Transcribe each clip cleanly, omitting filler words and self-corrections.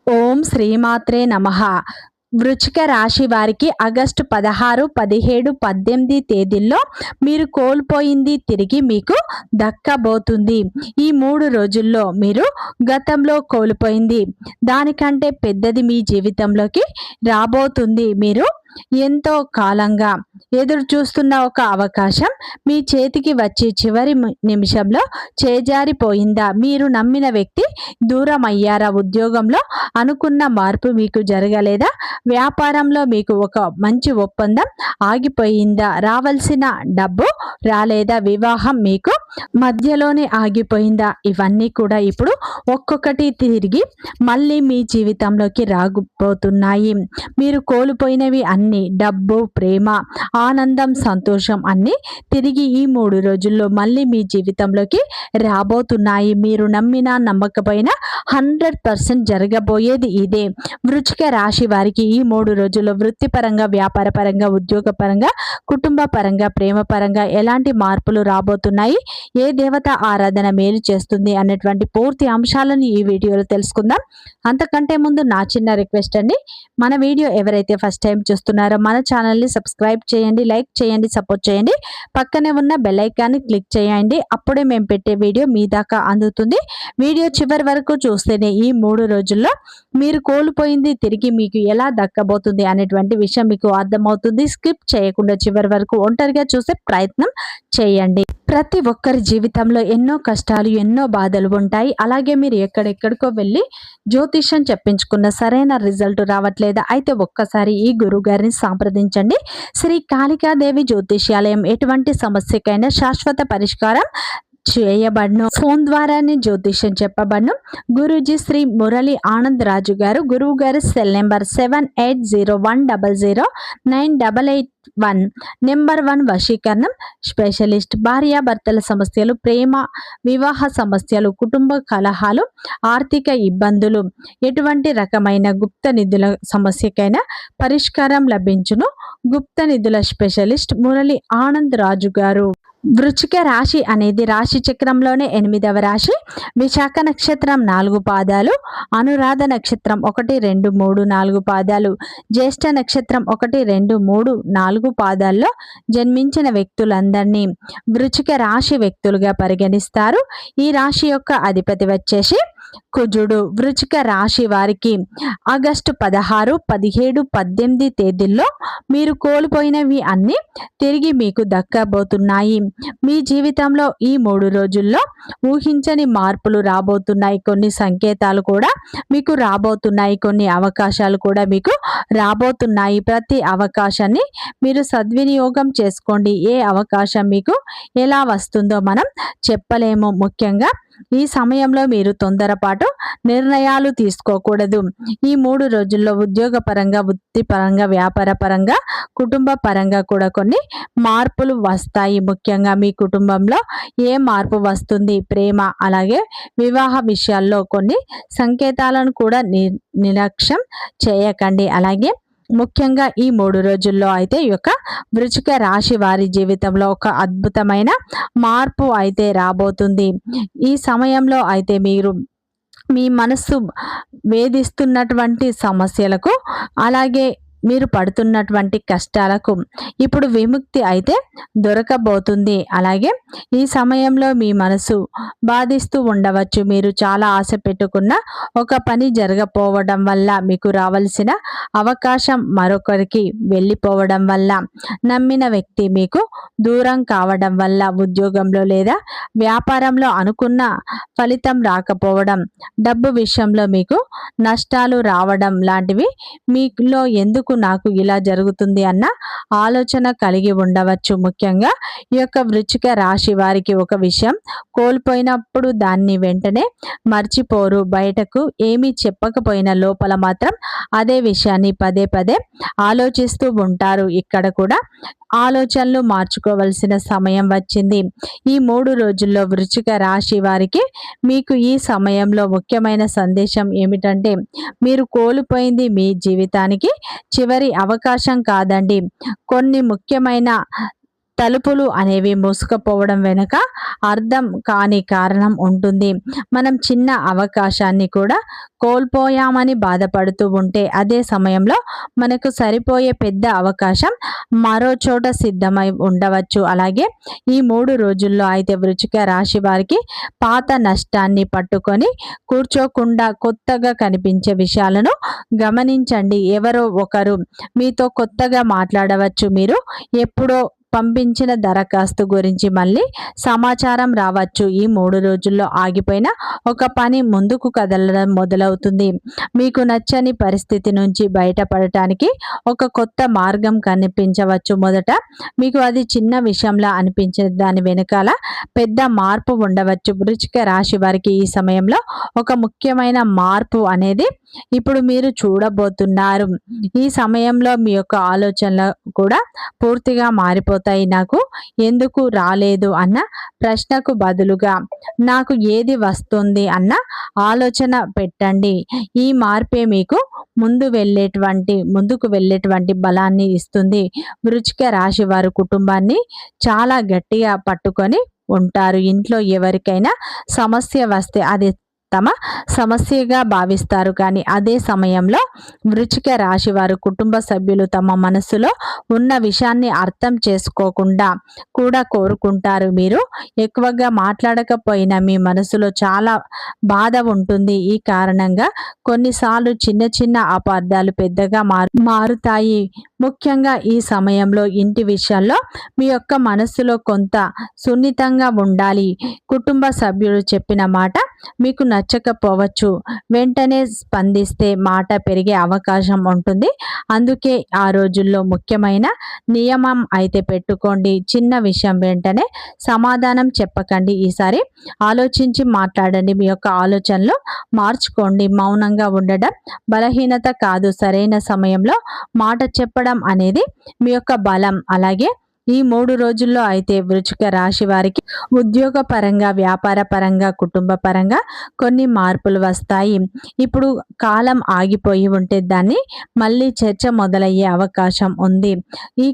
ఓం శ్రీమాత్రే నమః. వృశ్చిక రాశి వారికి ఆగస్టు 16, 17, 18 తేదీల్లో మీరు కోల్పోయింది తిరిగి మీకు దక్కబోతుంది. ఈ 3 రోజుల్లో మీరు గతంలో కోల్పోయింది దానికంటే పెద్దది మీ జీవితంలోకి రాబోతుంది. మీరు ఎంతో కాలంగా ఎదురు చూస్తున్న ఒక అవకాశం మీ చేతికి వచ్చి చివరి నిమిషంలో చేజారిపోయిందా? మీరు నమ్మిన వ్యక్తి దూరం అయ్యారా? ఉద్యోగంలో అనుకున్న మార్పు మీకు జరగలేదా? వ్యాపారంలో మీకు ఒక మంచి ఒప్పందం ఆగిపోయిందా? రావాల్సిన డబ్బు రాలేదా? వివాహం మీకు మధ్యలోనే ఆగిపోయిందా? ఇవన్నీ కూడా ఇప్పుడు ఒక్కొక్కటి తిరిగి మళ్ళీ మీ జీవితంలోకి రాకపోతున్నాయి. మీరు కోల్పోయినవి అన్ని డబ్బు, ప్రేమ, ఆనందం, సంతోషం అన్ని తిరిగి ఈ 3 రోజుల్లో మళ్ళీ మీ జీవితంలోకి రాబోతున్నాయి. మీరు నమ్మినా నమ్మకపోయినా 100% జరగబోయేది ఇదే. వృశ్చిక రాశి వారికి ఈ 3 రోజుల్లో వృత్తిపరంగా, వ్యాపార పరంగా, ఉద్యోగ పరంగా, కుటుంబ పరంగా, ప్రేమ పరంగా ఎలాంటి మార్పులు రాబోతున్నాయి, ఏ దేవత ఆరాధన మేలు చేస్తుంది అన్నటువంటి పూర్తి అంశాలను ఈ వీడియోలో తెలుసుకుందాం. అంతకంటే ముందు నా చిన్న రిక్వెస్ట్ అండి, మన వీడియో ఎవరైతే ఫస్ట్ టైం చూస్తున్నారో మన ఛానల్ని సబ్స్క్రైబ్ చేయండి, లైక్ చేయండి, సపోర్ట్ చేయండి. పక్కనే ఉన్న బెల్ ఐకాన్ని క్లిక్ చేయండి. అప్పుడే మేము పెట్టే వీడియో మీ దాకా అందుతుంది. వీడియో చివరి వరకు చూస్తేనే ఈ 3 రోజుల్లో మీరు కోల్పోయింది తిరిగి మీకు ఎలా దక్కబోతుంది అనేటువంటి విషయం మీకు అర్థమవుతుంది. స్కిప్ చేయకుండా చివరి వరకు ఒంటరిగా చూసే ప్రయత్నం చేయండి. ప్రతి ఒక్కరి జీవితంలో ఎన్నో కష్టాలు, ఎన్నో బాధలు ఉంటాయి. అలాగే మీరు ఎక్కడెక్కడికో వెళ్ళి జ్యోతిష్యం చెప్పించుకున్న సరైన రిజల్ట్ రావట్లేదా? అయితే ఒక్కసారి ఈ గురువు గారిని సంప్రదించండి. శ్రీ కాళికాదేవి జ్యోతిష్యాలయం ఎటువంటి సమస్యకైనా శాశ్వత పరిష్కారం చేయబడను. ఫోన్ ద్వారానే జ్యోతిష్యం చెప్పబడను. గురూజీ శ్రీ మురళి ఆనంద్ రాజు గారు. గురువు గారి సెల్ నెంబర్ 7801009881. నెంబర్ 1 వశీకరణం స్పెషలిస్ట్. భార్యాభర్తల సమస్యలు, ప్రేమ, వివాహ సమస్యలు, కుటుంబ కలహాలు, ఆర్థిక ఇబ్బందులు, ఎటువంటి రకమైన గుప్త నిధుల సమస్యకైనా పరిష్కారం లభించును. గుప్త నిధుల స్పెషలిస్ట్ మురళి ఆనంద్ రాజు గారు. వృశ్చిక రాశి అనేది రాశి చక్రంలోనే 8వ రాశి. విశాఖ నక్షత్రం 4 పాదాలు, అనురాధ నక్షత్రం 1, 2, 3, 4 పాదాలు, జ్యేష్ఠ నక్షత్రం 1, 2, 3, 4 పాదాల్లో జన్మించిన వ్యక్తులందరినీ వృశ్చిక రాశి వ్యక్తులుగా పరిగణిస్తారు. ఈ రాశి యొక్క అధిపతి వచ్చేసి కుజుడు. వృశ్చిక రాశి వారికి ఆగస్టు 16, 17, 18 తేదీల్లో మీరు కోల్పోయినవి అన్ని తిరిగి మీకు దక్కబోతున్నాయి. మీ జీవితంలో ఈ 3 రోజుల్లో ఊహించని మార్పులు రాబోతున్నాయి. కొన్ని సంకేతాలు కూడా మీకు రాబోతున్నాయి. కొన్ని అవకాశాలు కూడా మీకు రాబోతున్నాయి. ప్రతి అవకాశాన్ని మీరు సద్వినియోగం చేసుకోండి. ఏ అవకాశం మీకు ఎలా వస్తుందో మనం చెప్పలేము. ముఖ్యంగా ఈ సమయంలో మీరు తొందరపాటు నిర్ణయాలు తీసుకోకూడదు. ఈ 3 రోజుల్లో ఉద్యోగపరంగా, వృత్తిపరంగా, వ్యాపార పరంగా, కుటుంబ పరంగా కూడా కొన్ని మార్పులు వస్తాయి. ముఖ్యంగా మీ కుటుంబంలో ఏ మార్పు వస్తుంది, ప్రేమ అలాగే వివాహ విషయాల్లో కొన్ని సంకేతాలను కూడా నిర్లక్ష్యం చేయకండి. అలాగే ముఖ్యంగా ఈ 3 రోజుల్లో అయితే ఈ యొక్క వృశ్చిక రాశి వారి జీవితంలో ఒక అద్భుతమైన మార్పు అయితే రాబోతుంది. ఈ సమయంలో అయితే మీరు మీ మనస్సు వేధిస్తున్నటువంటి సమస్యలకు, అలాగే మీరు పడుతున్నటువంటి కష్టాలకు ఇప్పుడు విముక్తి అయితే దొరకబోతుంది. అలాగే ఈ సమయంలో మీ మనసు బాధిస్తూ ఉండవచ్చు. మీరు చాలా ఆశ పెట్టుకున్న ఒక పని జరగపోవడం వల్ల, మీకు రావాల్సిన అవకాశం మరొకరికి వెళ్ళిపోవడం వల్ల, నమ్మిన వ్యక్తి మీకు దూరం కావడం వల్ల, ఉద్యోగంలో లేదా వ్యాపారంలో అనుకున్న ఫలితం రాకపోవడం, డబ్బు విషయంలో మీకు నష్టాలు రావడం లాంటివి మీలో ఎందుకు నాకు ఇలా జరుగుతుంది అన్న ఆలోచన కలిగి ఉండవచ్చు. ముఖ్యంగా ఈ యొక్క వృశ్చిక రాశి వారికి ఒక విషయం కోల్పోయినప్పుడు దాన్ని వెంటనే మర్చిపోరు. బయటకు ఏమీ చెప్పకపోయినా లోపల మాత్రం అదే విషయాన్ని పదే పదే ఆలోచిస్తూ ఉంటారు. ఇక్కడ కూడా ఆలోచనలు మార్చుకోవాల్సిన సమయం వచ్చింది. ఈ 3 రోజుల్లో వృశ్చిక రాశి వారికి మీకు ఈ సమయంలో ముఖ్యమైన సందేశం ఏమిటంటే, మీరు కోల్పోయింది మీ జీవితానికి చివరి అవకాశం కాదండి. కొన్ని ముఖ్యమైన తలుపులు అనేవి మూసుకుపోవడం వెనుక అర్థం కాని కారణం ఉంటుంది. మనం చిన్న అవకాశాన్ని కూడా కోల్పోయామని బాధపడుతూ ఉంటే అదే సమయంలో మనకు సరిపోయే పెద్ద అవకాశం మరో చోట సిద్ధమై ఉండవచ్చు. అలాగే ఈ 3 రోజుల్లో అయితే వృశ్చిక రాశి వారికి పాత నష్టాన్ని పట్టుకొని కూర్చోకుండా కొత్తగా కనిపించే విషయాలను గమనించండి. ఎవరో ఒకరు మీతో కొత్తగా మాట్లాడవచ్చు. మీరు ఎప్పుడో పంపించిన దరఖాస్తు గురించి మళ్ళీ సమాచారం రావచ్చు. ఈ 3 రోజుల్లో ఆగిపోయిన ఒక పని ముందుకు కదలడం మొదలవుతుంది. మీకు నచ్చని పరిస్థితి నుంచి బయటపడటానికి ఒక కొత్త మార్గం కనిపించవచ్చు. మొదట మీకు అది చిన్న విషయంలా అనిపించే దాని వెనకాల పెద్ద మార్పు ఉండవచ్చు. వృశ్చిక రాశి వారికి ఈ సమయంలో ఒక ముఖ్యమైన మార్పు అనేది ఇప్పుడు మీరు చూడబోతున్నారు. ఈ సమయంలో మీ యొక్క ఆలోచనలు కూడా పూర్తిగా మారిపోతాయి. నాకు ఎందుకు రాలేదు అన్న ప్రశ్నకు బదులుగా నాకు ఏది వస్తుంది అన్న ఆలోచన పెట్టండి. ఈ మార్పే మీకు ముందుకు వెళ్ళేటువంటి బలాన్ని ఇస్తుంది. వృశ్చిక రాశి వారు కుటుంబాన్ని చాలా గట్టిగా పట్టుకొని ఉంటారు. ఇంట్లో ఎవరికైనా సమస్య వస్తే అది తమ సమస్యగా భావిస్తారు. కానీ అదే సమయంలో వృశ్చిక రాశి వారు కుటుంబ సభ్యులు తమ మనసులో ఉన్న విషయాన్ని అర్థం చేసుకోకుండా కూడా కోరుకుంటారు. మీరు ఎక్కువగా మాట్లాడకపోయినా మీ మనసులో చాలా బాధ ఉంటుంది. ఈ కారణంగా కొన్నిసార్లు చిన్న చిన్న అపార్థాలు పెద్దగా మారుతాయి. ముఖ్యంగా ఈ సమయంలో ఇంటి విషయాల్లో మీ యొక్క మనస్సులో కొంత సున్నితంగా ఉండాలి. కుటుంబ సభ్యులు చెప్పిన మాట మీకు నచ్చకపోవచ్చు. వెంటనే స్పందిస్తే మాట పెరిగే అవకాశం ఉంటుంది. అందుకే ఆ రోజుల్లో ముఖ్యమైన నియమం అయితే పెట్టుకోండి. చిన్న విషయం వెంటనే సమాధానం చెప్పకండి. ఈసారి ఆలోచించి మాట్లాడండి. మీ యొక్క ఆలోచనలు మార్చుకోండి. మౌనంగా ఉండడం బలహీనత కాదు. సరైన సమయంలో మాట చెప్పడం అనేది మీ యొక్క బలం. అలాగే ఈ 3 రోజుల్లో అయితే వృశ్చిక రాశి వారికి ఉద్యోగ పరంగా, వ్యాపార పరంగా, కుటుంబ పరంగా కొన్ని మార్పులు వస్తాయి. ఇప్పుడు కాలం ఆగిపోయి ఉంటే దాన్ని మళ్ళీ చర్చ మొదలయ్యే అవకాశం ఉంది. ఈ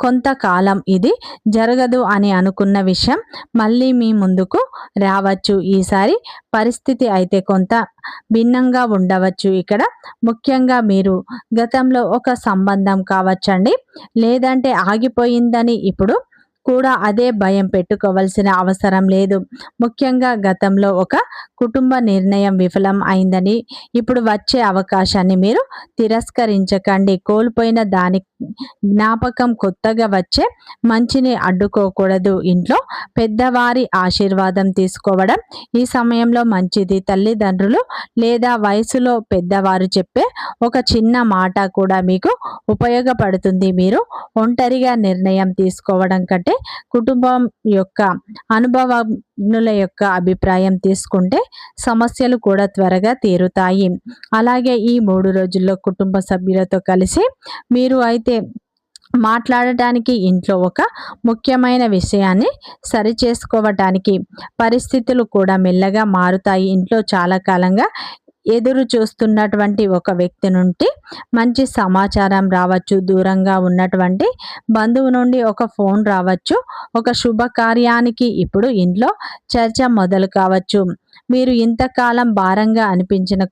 కొంతకాలం ఇది జరగదు అని అనుకున్న విషయం మళ్ళీ మీ ముందుకు రావచ్చు. ఈసారి పరిస్థితి అయితే కొంత భిన్నంగా ఉండవచ్చు. ఇక్కడ ముఖ్యంగా మీరు గతంలో ఒక సంబంధం కావచ్చండి, లేదంటే ఆగిపోయిందని ఇప్పుడు కూడా అదే భయం పెట్టుకోవాల్సిన అవసరం లేదు. ముఖ్యంగా గతంలో ఒక కుటుంబ నిర్ణయం విఫలం అయిందని ఇప్పుడు వచ్చే అవకాశాన్ని మీరు తిరస్కరించకండి. కోల్పోయిన దాని జ్ఞాపకం కొత్తగా వచ్చే మంచిని అడ్డుకోకూడదు. ఇంట్లో పెద్దవారి ఆశీర్వాదం తీసుకోవడం ఈ సమయంలో మంచిది. తల్లిదండ్రులు లేదా వయసులో పెద్దవారు చెప్పే ఒక చిన్న మాట కూడా మీకు ఉపయోగపడుతుంది. మీరు ఒంటరిగా నిర్ణయం తీసుకోవడం కంటే కుటుంబం యొక్క అనుభవజ్ఞుల యొక్క అభిప్రాయం తీసుకుంటే సమస్యలు కూడా త్వరగా తీరుతాయి. అలాగే ఈ 3 రోజుల్లో కుటుంబ సభ్యులతో కలిసి మీరు అయితే మాట్లాడటానికి ఇంట్లో ఒక ముఖ్యమైన విషయాన్ని సరిచేసుకోవటానికి పరిస్థితులు కూడా మెల్లగా మారుతాయి. ఇంట్లో చాలా కాలంగా ఎదురు చూస్తున్నటువంటి ఒక వ్యక్తి నుండి మంచి సమాచారం రావచ్చు. దూరంగా ఉన్నటువంటి బంధువు నుండి ఒక ఫోన్ రావచ్చు. ఒక శుభకార్యానికి ఇప్పుడు ఇంట్లో చర్చ మొదలు కావచ్చు. మీరు ఇంతకాలం భారంగా అనిపించిన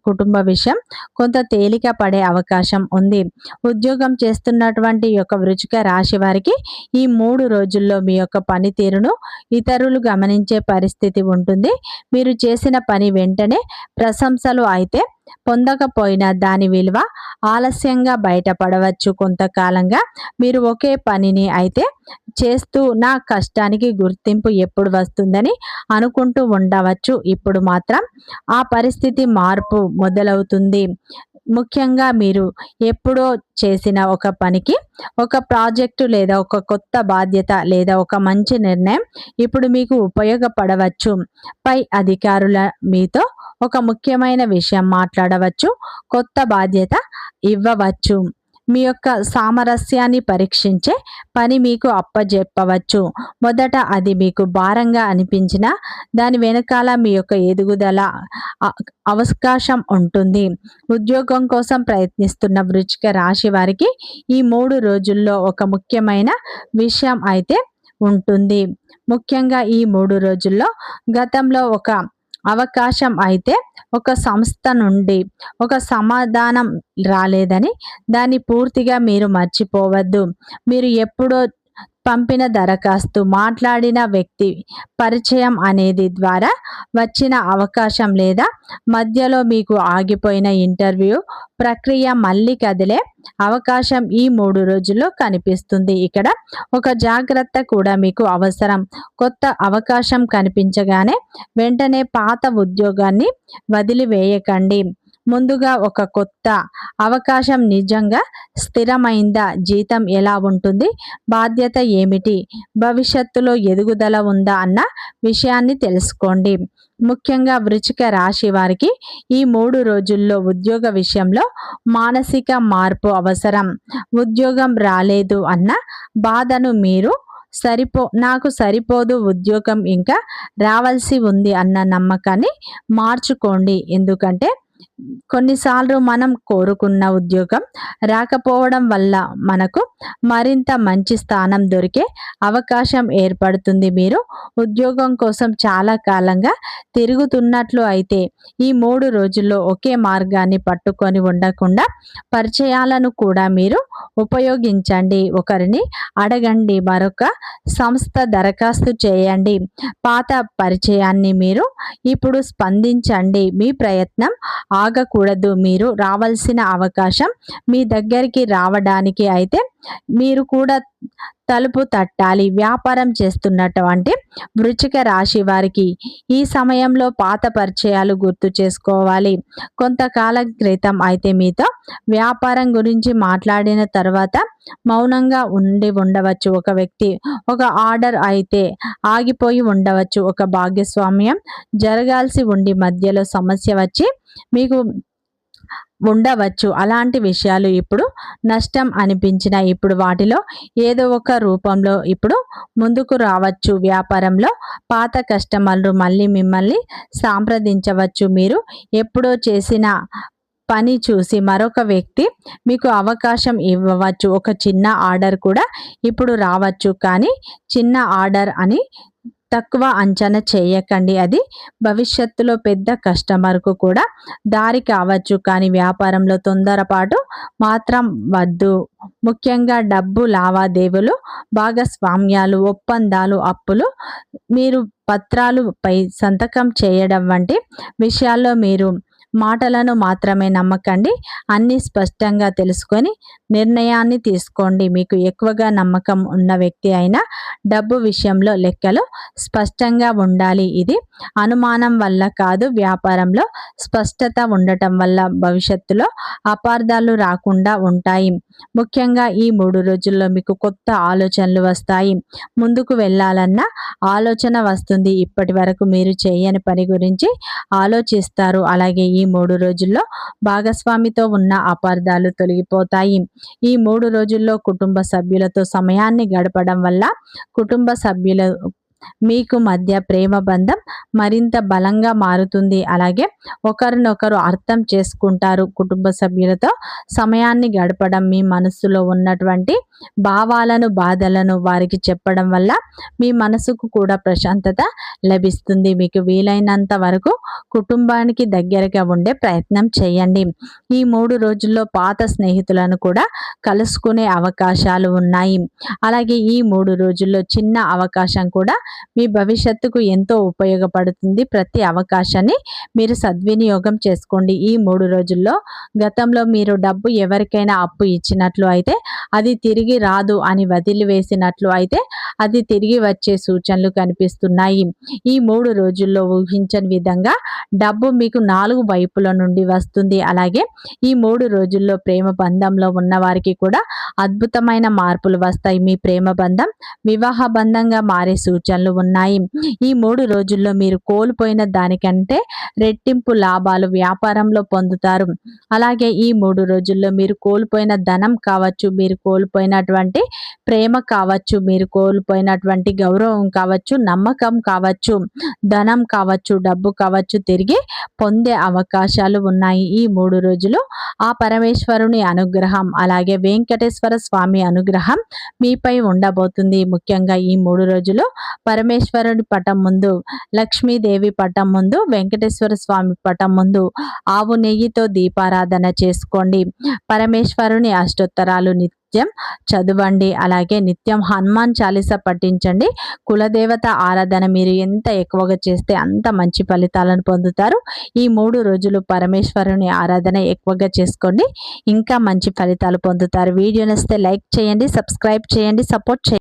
కుటుంబ విషయం కొంత తేలిక పడే అవకాశం ఉంది. ఉద్యోగం చేస్తున్నటువంటి యొక్క వృశ్చిక రాశి వారికి ఈ 3 రోజుల్లో మీ యొక్క పనితీరును ఇతరులు గమనించే పరిస్థితి ఉంటుంది. మీరు చేసిన పని వెంటనే ప్రశంసలు అయితే పొందకపోయినా దాని విలువ ఆలస్యంగా బయటపడవచ్చు. కొంతకాలంగా మీరు ఒకే పనిని అయితే చేస్తూ నా కష్టానికి గుర్తింపు ఎప్పుడు వస్తుందని అనుకుంటూ ఉండవచ్చు. ఇప్పుడు మాత్రం ఆ పరిస్థితి మార్పు మొదలవుతుంది. ముఖ్యంగా మీరు ఎప్పుడో చేసిన ఒక పనికి ఒక ప్రాజెక్టు లేదా ఒక కొత్త బాధ్యత లేదా ఒక మంచి నిర్ణయం ఇప్పుడు మీకు ఉపయోగపడవచ్చు. పై అధికారుల మీతో ఒక ముఖ్యమైన విషయం మాట్లాడవచ్చు. కొత్త బాధ్యత ఇవ్వవచ్చు. మీ యొక్క సామరస్యాన్ని పరీక్షించే పని మీకు అప్పజెప్పవచ్చు. మొదట అది మీకు భారంగా అనిపించినా దాని వెనకాల మీ యొక్క ఎదుగుదల అవకాశం ఉంటుంది. ఉద్యోగం కోసం ప్రయత్నిస్తున్న వృశ్చిక రాశి వారికి ఈ 3 రోజుల్లో ఒక ముఖ్యమైన విషయం అయితే ఉంటుంది. ముఖ్యంగా ఈ 3 రోజుల్లో గతంలో ఒక అవకాశం అయితే ఒక సంస్థ నుండి ఒక సమాధానం రాలేదని దాన్ని పూర్తిగా మీరు మర్చిపోవద్దు. మీరు ఎప్పుడో పంపిన దరఖాస్తు, మాట్లాడిన వ్యక్తి పరిచయం అనేది ద్వారా వచ్చిన అవకాశం లేదా మధ్యలో మీకు ఆగిపోయిన ఇంటర్వ్యూ ప్రక్రియ మళ్ళీ కదిలే అవకాశం ఈ 3 రోజుల్లో కనిపిస్తుంది. ఇక్కడ ఒక జాగ్రత్త కూడా మీకు అవసరం. కొత్త అవకాశం కనిపించగానే వెంటనే పాత ఉద్యోగాన్ని వదిలివేయకండి. ముందుగా ఒక కొత్త అవకాశం నిజంగా స్థిరమైందా, జీతం ఎలా ఉంటుంది, బాధ్యత ఏమిటి, భవిష్యత్తులో ఎదుగుదల ఉందా అన్న విషయాన్ని తెలుసుకోండి. ముఖ్యంగా వృశ్చిక రాశి వారికి ఈ 3 రోజుల్లో ఉద్యోగ విషయంలో మానసిక మార్పు అవసరం. ఉద్యోగం రాలేదు అన్న బాధను మీరు నాకు సరిపోదు, ఉద్యోగం ఇంకా రావాల్సి ఉంది అన్న నమ్మకాన్ని మార్చుకోండి. ఎందుకంటే కొన్నిసార్లు మనం కోరుకున్న ఉద్యోగం రాకపోవడం వల్ల మనకు మరింత మంచి స్థానం దొరికే అవకాశం ఏర్పడుతుంది. మీరు ఉద్యోగం కోసం చాలా కాలంగా తిరుగుతున్నట్లు అయితే ఈ 3 రోజుల్లో ఒకే మార్గాన్ని పట్టుకొని ఉండకుండా పరిచయాలను కూడా మీరు ఉపయోగించండి. ఒకరిని అడగండి, మరొక సంస్థ దరఖాస్తు చేయండి. పాత పరిచయాన్ని మీరు ఇప్పుడు స్పందించండి. మీ ప్రయత్నం ఆగకూడదు. మీరు రావాల్సిన అవకాశం మీ దగ్గరికి రావడానికి అయితే మీరు కూడా తలుపు తట్టాలి. వ్యాపారం చేస్తున్నటువంటి వృశ్చిక రాశి వారికి ఈ సమయంలో పాత పరిచయాలు గుర్తు చేసుకోవాలి. కొంతకాలం క్రితం అయితే మీతో వ్యాపారం గురించి మాట్లాడిన తర్వాత మౌనంగా ఉండవచ్చు ఒక వ్యక్తి. ఒక ఆర్డర్ అయితే ఆగిపోయి ఉండవచ్చు. ఒక భాగస్వామ్యం జరగాల్సి ఉండి మధ్యలో సమస్య వచ్చి మీకు ఉండవచ్చు. అలాంటి విషయాలు ఇప్పుడు నష్టం అనిపించిన ఇప్పుడు వాటిలో ఏదో ఒక రూపంలో ఇప్పుడు ముందుకు రావచ్చు. వ్యాపారంలో పాత కస్టమర్లు మళ్ళీ మిమ్మల్ని సంప్రదించవచ్చు. మీరు ఎప్పుడో చేసిన పని చూసి మరొక వ్యక్తి మీకు అవకాశం ఇవ్వవచ్చు. ఒక చిన్న ఆర్డర్ కూడా ఇప్పుడు రావచ్చు. కానీ చిన్న ఆర్డర్ అని తక్కువ అంచనా చేయకండి. అది భవిష్యత్తులో పెద్ద కస్టమర్కు కూడా దారి కావచ్చు. కానీ వ్యాపారంలో తొందరపాటు మాత్రం వద్దు. ముఖ్యంగా డబ్బు లావాదేవీలు, భాగస్వామ్యాలు, ఒప్పందాలు, అప్పులు, మీరు పత్రాలపై సంతకం చేయడం వంటి విషయాల్లో మీరు మాటలను మాత్రమే నమ్మకండి. అన్నీ స్పష్టంగా తెలుసుకొని నిర్ణయాన్ని తీసుకోండి. మీకు ఎక్కువగా నమ్మకం ఉన్న వ్యక్తి అయినా డబ్బు విషయంలో లెక్కలు స్పష్టంగా ఉండాలి. ఇది అనుమానం వల్ల కాదు, వ్యాపారంలో స్పష్టత ఉండటం వల్ల భవిష్యత్తులో అపార్థాలు రాకుండా ఉంటాయి. ముఖ్యంగా ఈ 3 రోజుల్లో మీకు కొత్త ఆలోచనలు వస్తాయి. ముందుకు వెళ్ళాలన్న ఆలోచన వస్తుంది. ఇప్పటి వరకు మీరు చేయని పని గురించి ఆలోచిస్తారు. అలాగే ఈ 3 రోజుల్లో భాగస్వామితో ఉన్న అపార్థాలు తొలగిపోతాయి. ఈ 3 రోజుల్లో కుటుంబ సభ్యులతో సమయాన్ని గడపడం వల్ల కుటుంబ సభ్యుల మీకు మధ్య ప్రేమ బంధం మరింత బలంగా మారుతుంది. అలాగే ఒకరినొకరు అర్థం చేసుకుంటారు. కుటుంబ సభ్యులతో సమయాన్ని గడపడం, మీ మనసులో ఉన్నటువంటి భావాలను, బాధలను వారికి చెప్పడం వల్ల మీ మనసుకు కూడా ప్రశాంతత లభిస్తుంది. మీకు వీలైనంత వరకు కుటుంబానికి దగ్గరగా ఉండే ప్రయత్నం చేయండి. ఈ 3 రోజుల్లో పాత స్నేహితులను కూడా కలుసుకునే అవకాశాలు ఉన్నాయి. అలాగే ఈ 3 రోజుల్లో చిన్న అవకాశం కూడా మీ భవిష్యత్తుకు ఎంతో ఉపయోగపడుతుంది. ప్రతి అవకాశాన్ని మీరు సద్వినియోగం చేసుకోండి. ఈ 3 రోజుల్లో గతంలో మీరు డబ్బు ఎవరికైనా అప్పు ఇచ్చినట్లు అయితే అది తిరిగి రాదు అని వదిలివేసినట్లు అయితే అది తిరిగి వచ్చే సూచనలు కనిపిస్తున్నాయి. ఈ 3 రోజుల్లో ఊహించని విధంగా డబ్బు మీకు 4 వైపుల నుండి వస్తుంది. అలాగే ఈ 3 రోజుల్లో ప్రేమ బంధంలో ఉన్న వారికి కూడా అద్భుతమైన మార్పులు వస్తాయి. మీ ప్రేమ బంధం వివాహ బంధంగా మారే సూచనలు సూచనలు ఉన్నాయి. ఈ 3 రోజుల్లో మీరు కోల్పోయిన దానికంటే రెట్టింపు లాభాలు వ్యాపారంలో పొందుతారు. అలాగే ఈ 3 రోజుల్లో మీరు కోల్పోయిన ధనం కావచ్చు, మీరు కోల్పోయినటువంటి ప్రేమ కావచ్చు, మీరు కోల్పోయినటువంటి గౌరవం కావచ్చు, నమ్మకం కావచ్చు, ధనం కావచ్చు, డబ్బు కావచ్చు తిరిగి పొందే అవకాశాలు ఉన్నాయి. ఈ 3 రోజులు ఆ పరమేశ్వరుని అనుగ్రహం అలాగే వెంకటేశ్వర స్వామి అనుగ్రహం మీపై ఉండబోతుంది. ముఖ్యంగా ఈ 3 రోజులు పరమేశ్వరుడి పటం ముందు, లక్ష్మీదేవి పటం ముందు, వెంకటేశ్వర స్వామి పటం ముందు ఆవు నెయ్యితో దీపారాధన చేసుకోండి. పరమేశ్వరుని అష్టోత్తరాలు నిత్యం చదవండి. అలాగే నిత్యం హనుమాన్ చాలీస పఠించండి. కులదేవత ఆరాధన మీరు ఎంత ఎక్కువగా చేస్తే అంత మంచి ఫలితాలను పొందుతారు. ఈ 3 రోజులు పరమేశ్వరుని ఆరాధన ఎక్కువగా చేసుకోండి, ఇంకా మంచి ఫలితాలు పొందుతారు. వీడియో నచ్చితే లైక్ చేయండి, సబ్స్క్రైబ్ చేయండి, సపోర్ట్ చేయండి.